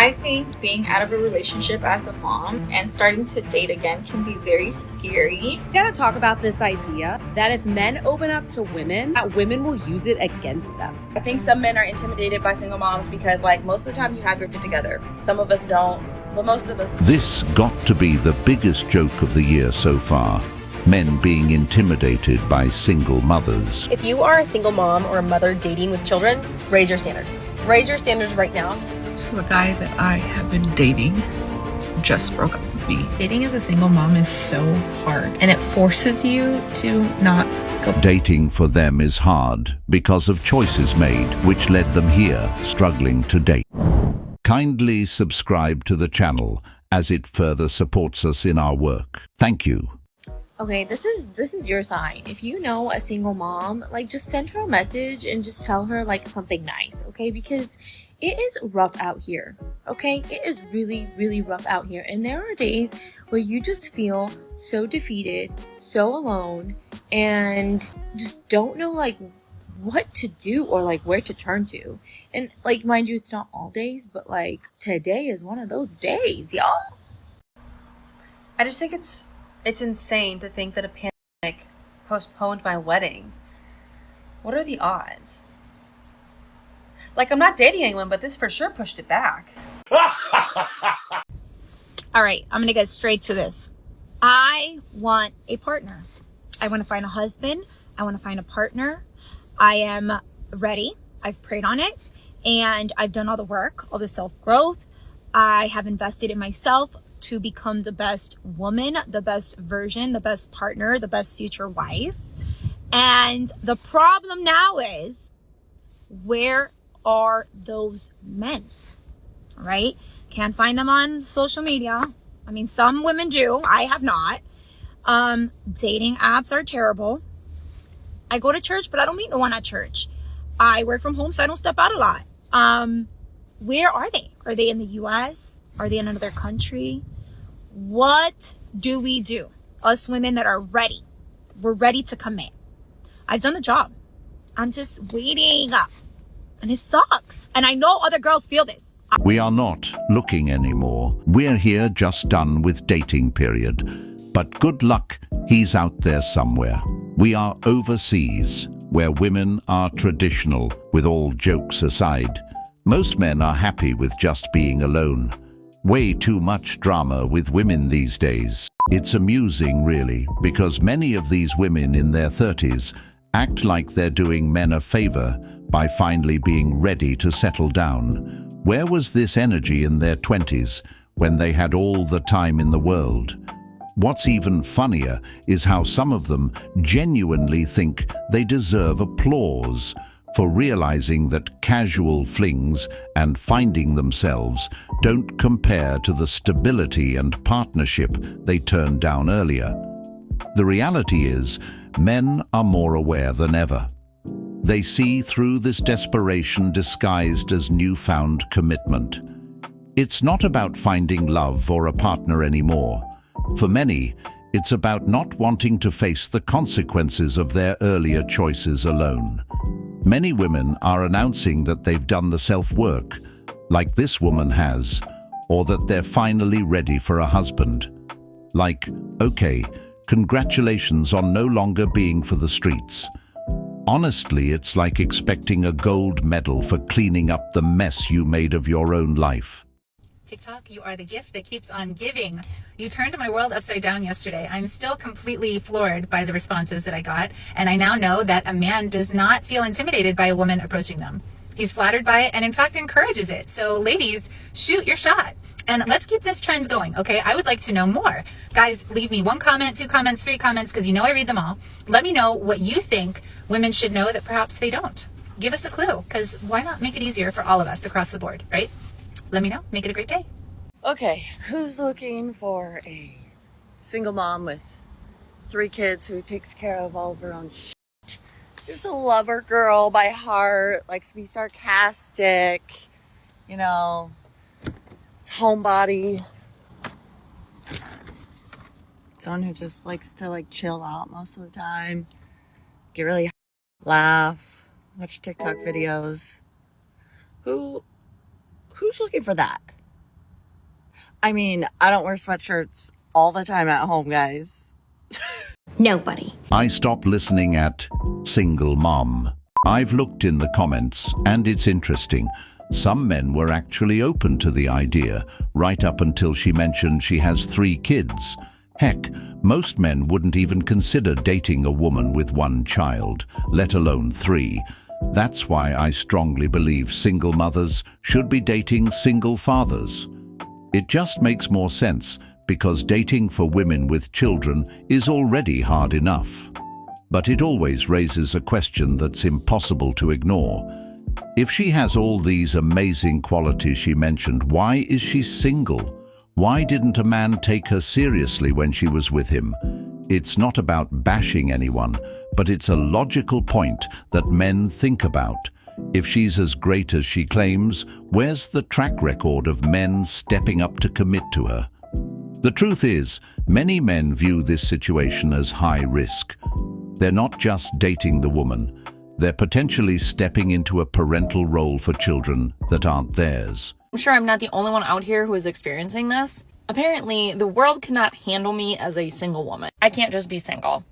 I think being out of a relationship as a mom and starting to date again can be very scary. We gotta talk about this idea that if men open up to women, that women will use it against them. I think some men are intimidated by single moms because, like, most of the time you have your shit together. Some of us don't, but most of us. This got to be the biggest joke of the year so far. Men being intimidated by single mothers. If you are a single mom or a mother dating with children, raise your standards. Raise your standards right now. So the guy that I have been dating just broke up with me. Dating as a single mom is so hard, and it forces you to not go. Dating for them is hard because of choices made, which led them here, struggling to date. Kindly subscribe to the channel as it further supports us in our work. Thank you. Okay, this is your sign. If you know a single mom, like, just send her a message and just tell her like something nice, okay? Because it is rough out here, okay? It is really, really rough out here. And there are days where you just feel so defeated, so alone, and just don't know like what to do or like where to turn to. And like, mind you, it's not all days, but like today is one of those days, y'all. I just think it's insane to think that a pandemic postponed my wedding. What are the odds? Like, I'm not dating anyone, but this for sure pushed it back. All right, I'm gonna get straight to this. I want a partner. I want to find a husband. I want to find a partner. I am ready. I've prayed on it, and I've done all the work, all the self-growth. I have invested in myself to become the best woman, the best version, the best partner, the best future wife. And the problem now is, where are those men? All right? Can't find them on social media. I mean, some women do. I have not. Dating apps are terrible. I go to church, but I don't meet no one at church. I work from home, so I don't step out a lot. Where are they? Are they in the US? Are they in another country? What do we do? Us women that are ready. We're ready to commit. I've done the job. I'm just waiting up. And it sucks. And I know other girls feel this. We are not looking anymore. We're here just done with dating period. But good luck, he's out there somewhere. We are overseas, where women are traditional, with all jokes aside. Most men are happy with just being alone. Way too much drama with women these days. It's amusing, really, because many of these women in their 30s act like they're doing men a favor by finally being ready to settle down. Where was this energy in their 20s when they had all the time in the world? What's even funnier is how some of them genuinely think they deserve applause for realizing that casual flings and finding themselves don't compare to the stability and partnership they turned down earlier. The reality is, men are more aware than ever. They see through this desperation disguised as newfound commitment. It's not about finding love or a partner anymore. For many, it's about not wanting to face the consequences of their earlier choices alone. Many women are announcing that they've done the self-work, like this woman has, or that they're finally ready for a husband. Like, okay, congratulations on no longer being for the streets. Honestly, it's like expecting a gold medal for cleaning up the mess you made of your own life. TikTok, you are the gift that keeps on giving. You turned my world upside down yesterday. I'm still completely floored by the responses that I got, and I now know that a man does not feel intimidated by a woman approaching them. He's flattered by it and in fact encourages it. So ladies, shoot your shot. And let's keep this trend going, okay? I would like to know more. Guys, leave me 1 comment, 2 comments, 3 comments, because you know I read them all. Let me know what you think women should know that perhaps they don't. Give us a clue, because why not make it easier for all of us across the board, right? Let me know. Make it a great day. Okay, who's looking for a single mom with 3 kids who takes care of all of her own shit? Just a lover girl by heart, likes to be sarcastic, you know, homebody. Someone who just likes to like chill out most of the time, get really laugh, watch TikTok videos. Who's looking for that? I mean, I don't wear sweatshirts all the time at home, guys. Nobody. I stopped listening at single mom. I've looked in the comments, and it's interesting. Some men were actually open to the idea, right up until she mentioned she has 3 kids. Heck, most men wouldn't even consider dating a woman with 1 child, let alone 3. That's why I strongly believe single mothers should be dating single fathers. It just makes more sense, because dating for women with children is already hard enough. But it always raises a question that's impossible to ignore. If she has all these amazing qualities she mentioned, why is she single? Why didn't a man take her seriously when she was with him? It's not about bashing anyone, but it's a logical point that men think about. If she's as great as she claims, where's the track record of men stepping up to commit to her? The truth is, many men view this situation as high risk. They're not just dating the woman, they're potentially stepping into a parental role for children that aren't theirs. I'm sure I'm not the only one out here who is experiencing this. Apparently, the world cannot handle me as a single woman. I can't just be single.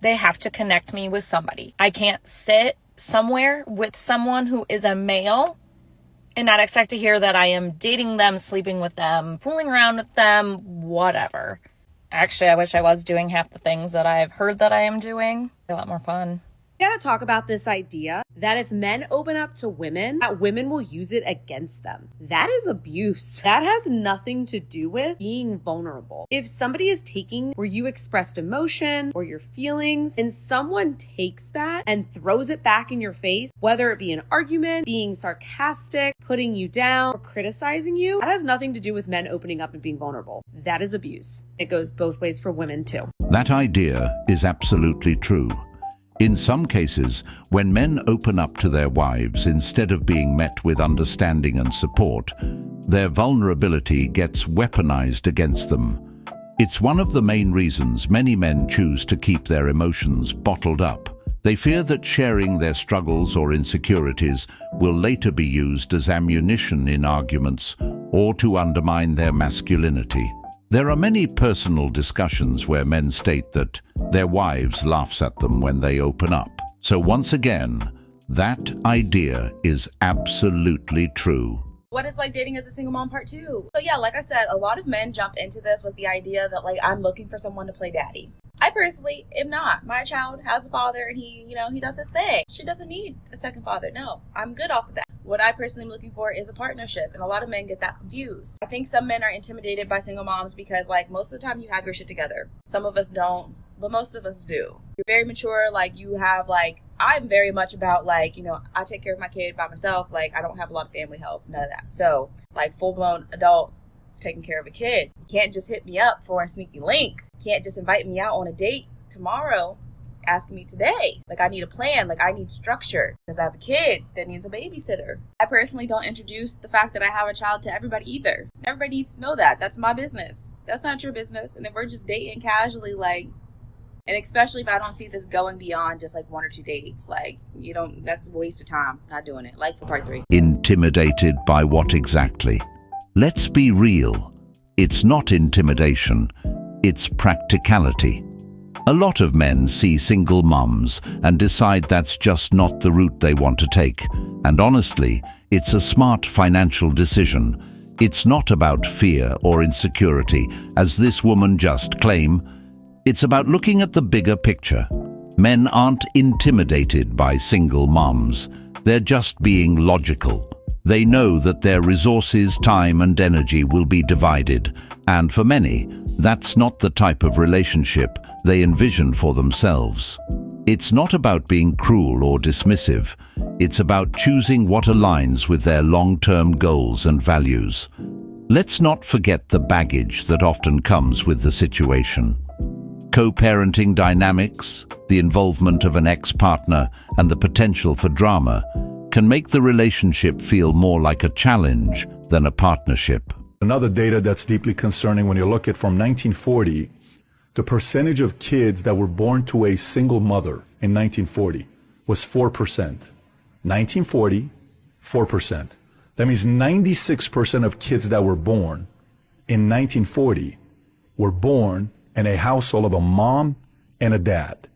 They have to connect me with somebody. I can't sit somewhere with someone who is a male and not expect to hear that I am dating them, sleeping with them, fooling around with them, whatever. Actually, I wish I was doing half the things that I've heard that I am doing. A lot more fun. We gotta talk about this idea that if men open up to women, that women will use it against them. That is abuse. That has nothing to do with being vulnerable. If somebody is taking where you expressed emotion or your feelings and someone takes that and throws it back in your face, whether it be an argument, being sarcastic, putting you down, or criticizing you, that has nothing to do with men opening up and being vulnerable. That is abuse. It goes both ways for women too. That idea is absolutely true. In some cases, when men open up to their wives instead of being met with understanding and support, their vulnerability gets weaponized against them. It's one of the main reasons many men choose to keep their emotions bottled up. They fear that sharing their struggles or insecurities will later be used as ammunition in arguments or to undermine their masculinity. There are many personal discussions where men state that their wives laughs at them when they open up. So once again, that idea is absolutely true. What is like dating as a single mom part 2? So yeah, like I said, a lot of men jump into this with the idea that like I'm looking for someone to play daddy. I personally am not. My child has a father and he does his thing. She doesn't need a second father. No, I'm good off of that. What I personally am looking for is a partnership, and a lot of men get that confused. I think some men are intimidated by single moms because like most of the time you have your shit together. Some of us don't, but most of us do. You're very mature, like you have like, I'm very much about like, I take care of my kid by myself. Like I don't have a lot of family help, none of that. So like full-blown adult taking care of a kid. You can't just hit me up for a sneaky link. You can't just invite me out on a date tomorrow asking me today. Like I need a plan, like I need structure because I have a kid that needs a babysitter. I personally don't introduce the fact that I have a child to everybody either. Everybody needs to know that. That's my business. That's not your business. And if we're just dating casually, like, and especially if I don't see this going beyond just like 1 or 2 dates, like that's a waste of time. Not doing it. Like for part 3. Intimidated by what exactly? Let's be real. It's not intimidation, it's practicality. A lot of men see single mums and decide that's just not the route they want to take. And honestly, it's a smart financial decision. It's not about fear or insecurity, as this woman just claimed. It's about looking at the bigger picture. Men aren't intimidated by single moms. They're just being logical. They know that their resources, time and energy will be divided, and for many, that's not the type of relationship they envision for themselves. It's not about being cruel or dismissive. It's about choosing what aligns with their long-term goals and values. Let's not forget the baggage that often comes with the situation. Co-parenting dynamics, the involvement of an ex-partner, and the potential for drama can make the relationship feel more like a challenge than a partnership. Another data that's deeply concerning when you look at from 1940, the percentage of kids that were born to a single mother in 1940 was 4%. 1940, 4%. That means 96% of kids that were born in 1940 were born in a household of a mom and a dad.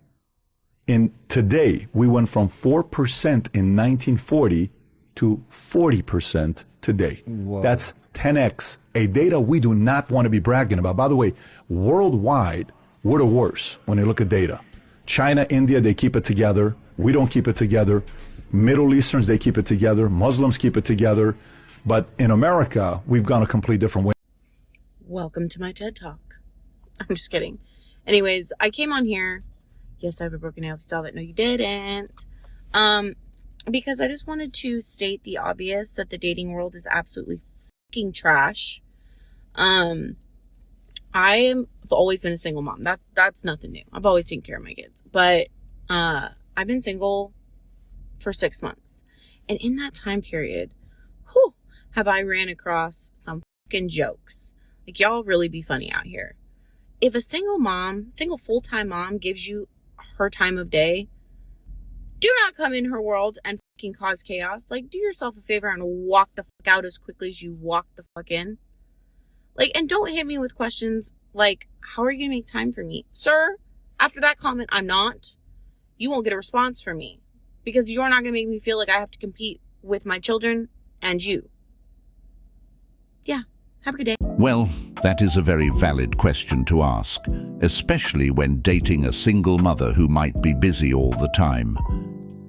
In today, we went from 4% in 1940 to 40% today. Whoa. That's 10x, a data we do not want to be bragging about. By the way, worldwide, we're the worst when you look at data. China, India, they keep it together. We don't keep it together. Middle Easterns, they keep it together. Muslims keep it together. But in America, we've gone a complete different way. Welcome to my TED Talk. I'm just kidding. Anyways, I came on here. Yes, I have a broken nail. If you saw that, no, you didn't. Because I just wanted to state the obvious that the dating world is absolutely fucking trash. I've always been a single mom. That's nothing new. I've always taken care of my kids. But I've been single for 6 months. And in that time period, have I ran across some fucking jokes. Like, y'all really be funny out here. If a single full-time mom gives you her time of day, do not come in her world and fucking cause chaos. Like, do yourself a favor and walk the fuck out as quickly as you walk the fuck in. Like, and don't hit me with questions like, how are you going to make time for me? Sir, after that comment, I'm not. You won't get a response from me because you're not going to make me feel like I have to compete with my children and you. Yeah. Have a good day. Well, that is a very valid question to ask, especially when dating a single mother who might be busy all the time.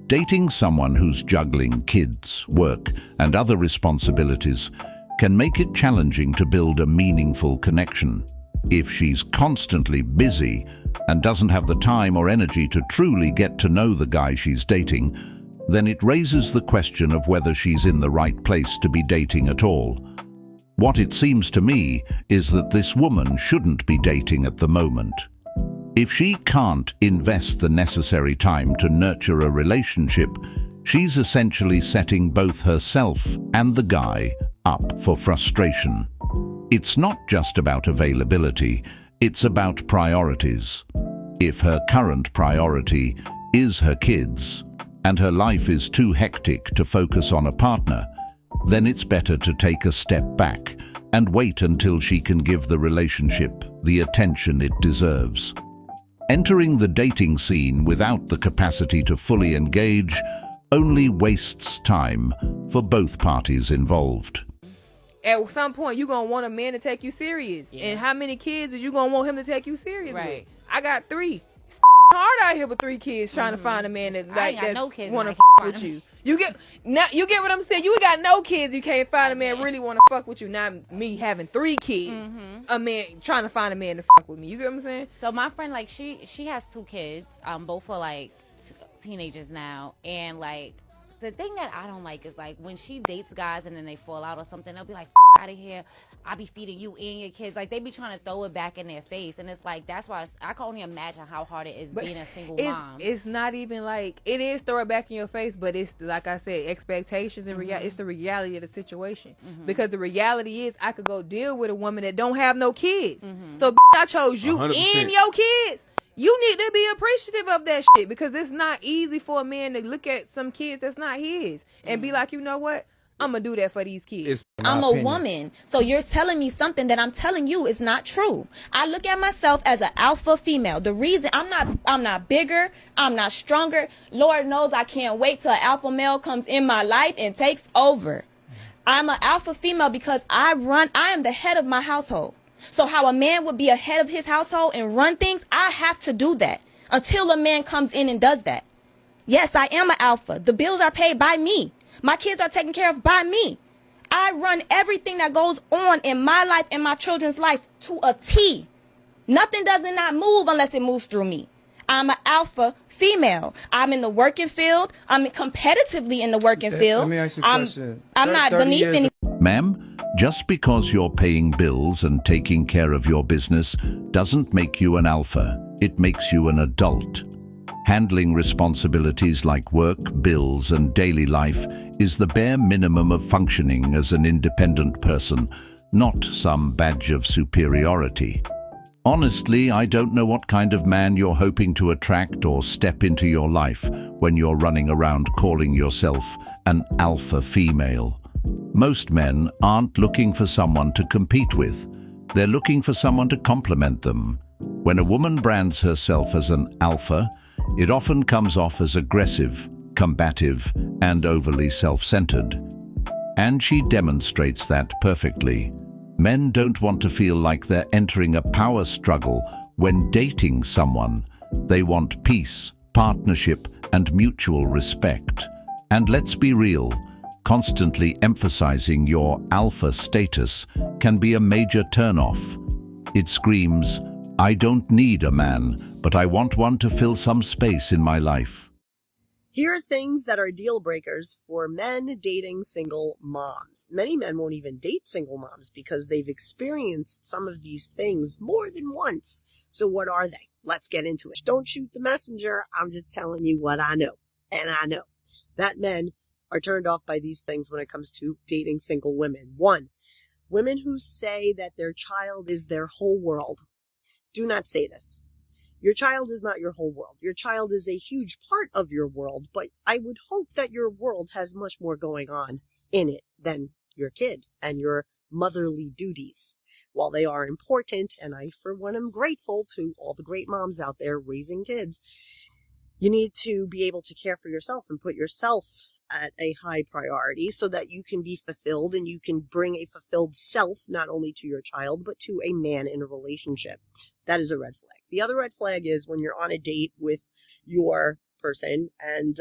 Dating someone who's juggling kids, work, and other responsibilities can make it challenging to build a meaningful connection. If she's constantly busy and doesn't have the time or energy to truly get to know the guy she's dating, then it raises the question of whether she's in the right place to be dating at all. What it seems to me is that this woman shouldn't be dating at the moment. If she can't invest the necessary time to nurture a relationship, she's essentially setting both herself and the guy up for frustration. It's not just about availability, it's about priorities. If her current priority is her kids, and her life is too hectic to focus on a partner, then it's better to take a step back and wait until she can give the relationship the attention it deserves. Entering the dating scene without the capacity to fully engage only wastes time for both parties involved. At some point, you're going to want a man to take you serious. Yeah. And how many kids are you going to want him to take you serious with? I got 3. It's hard out here with 3 kids trying to find a man that want to with you. You get what I'm saying? You got no kids, you can't find a man really want to fuck with you. Not me having 3 kids. A man trying to find a man to fuck with me. You get what I'm saying? So my friend, like, she has 2 kids. Both are like teenagers now, and like the thing that I don't like is like when she dates guys and then they fall out or something, they'll be like, out of here, I'll be feeding you and your kids. Like, they be trying to throw it back in their face, and it's like, that's why I can only imagine how hard it is being a single mom. It's not even like, it is throw it back in your face, but it's like I said, expectations and it's the reality of the situation. Because the reality is, I could go deal with a woman that don't have no kids. So I chose you 100%. And your kids. You need to be appreciative of that shit, because it's not easy for a man to look at some kids that's not his and be like, you know what? I'm gonna do that for these kids. I'm a woman, so you're telling me something that I'm telling you is not true. I look at myself as an alpha female. The reason I'm not bigger, I'm not stronger. Lord knows I can't wait till an alpha male comes in my life and takes over. I'm an alpha female because I am the head of my household. So how a man would be a head of his household and run things, I have to do that until a man comes in and does that. Yes, I am an alpha. The bills are paid by me. My kids are taken care of by me. I run everything that goes on in my life and my children's life to a T. Nothing does not move unless it moves through me. I'm an alpha female. I'm in the working field. I'm competitively in the working field. Let me ask you a question. I'm not beneath any. Ma'am, just because you're paying bills and taking care of your business doesn't make you an alpha. It makes you an adult. Handling responsibilities like work, bills, and daily life is the bare minimum of functioning as an independent person, not some badge of superiority. Honestly, I don't know what kind of man you're hoping to attract or step into your life when you're running around calling yourself an alpha female. Most men aren't looking for someone to compete with. They're looking for someone to complement them. When a woman brands herself as an alpha, it often comes off as aggressive, combative, and overly self-centered. And she demonstrates that perfectly. Men don't want to feel like they're entering a power struggle when dating someone. They want peace, partnership, and mutual respect. And let's be real, constantly emphasizing your alpha status can be a major turnoff. It screams, "I don't need a man, but I want one to fill some space in my life." Here are things that are deal breakers for men dating single moms. Many men won't even date single moms because they've experienced some of these things more than once. So what are they? Let's get into it. Don't shoot the messenger. I'm just telling you what I know. And I know that men are turned off by these things when it comes to dating single women. One, women who say that their child is their whole world. Do not say this. Your child is not your whole world. Your child is a huge part of your world, but I would hope that your world has much more going on in it than your kid and your motherly duties. While they are important, and I, for one, am grateful to all the great moms out there raising kids, you need to be able to care for yourself and put yourself at a high priority so that you can be fulfilled and you can bring a fulfilled self not only to your child, but to a man in a relationship. That is a red flag. The other red flag is when you're on a date with your person and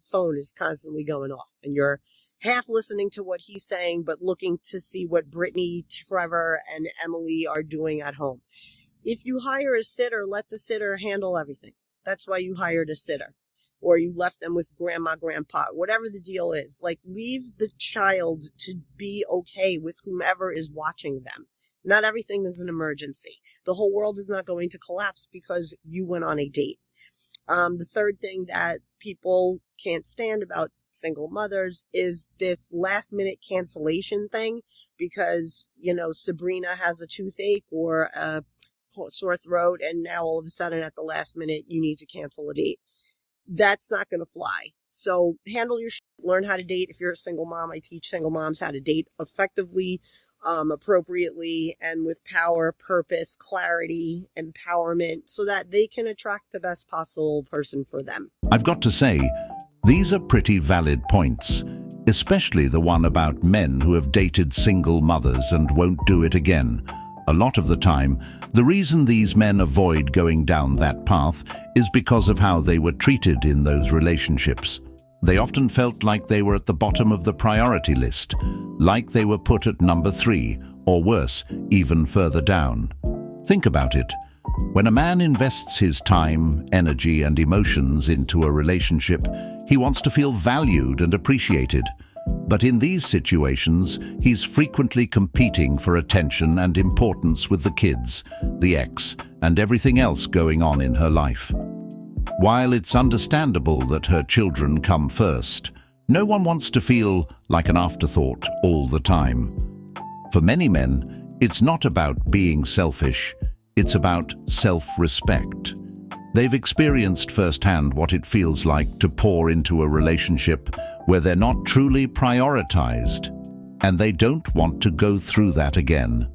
phone is constantly going off and you're half listening to what he's saying, but looking to see what Brittany, Trevor, and Emily are doing at home. If you hire a sitter, let the sitter handle everything. That's why you hired a sitter. Or you left them with grandma, grandpa, whatever the deal is. Like, leave the child to be okay with whomever is watching them. Not everything is an emergency. The whole world is not going to collapse because you went on a date. The third thing that people can't stand about single mothers is this last minute cancellation thing because, Sabrina has a toothache or a sore throat and now all of a sudden at the last minute you need to cancel a date. That's not going to fly. So handle your shit. Learn how to date. If you're a single mom, I teach single moms how to date effectively, appropriately, and with power, purpose, clarity, empowerment, so that they can attract the best possible person for them. I've got to say, these are pretty valid points, especially the one about men who have dated single mothers and won't do it again. A lot of the time, the reason these men avoid going down that path is because of how they were treated in those relationships. They often felt like they were at the bottom of the priority list, like they were put at number 3, or worse, even further down. Think about it. When a man invests his time, energy, and emotions into a relationship, he wants to feel valued and appreciated. But in these situations, he's frequently competing for attention and importance with the kids, the ex, and everything else going on in her life. While it's understandable that her children come first, no one wants to feel like an afterthought all the time. For many men, it's not about being selfish, it's about self-respect. They've experienced firsthand what it feels like to pour into a relationship where they're not truly prioritized, and they don't want to go through that again.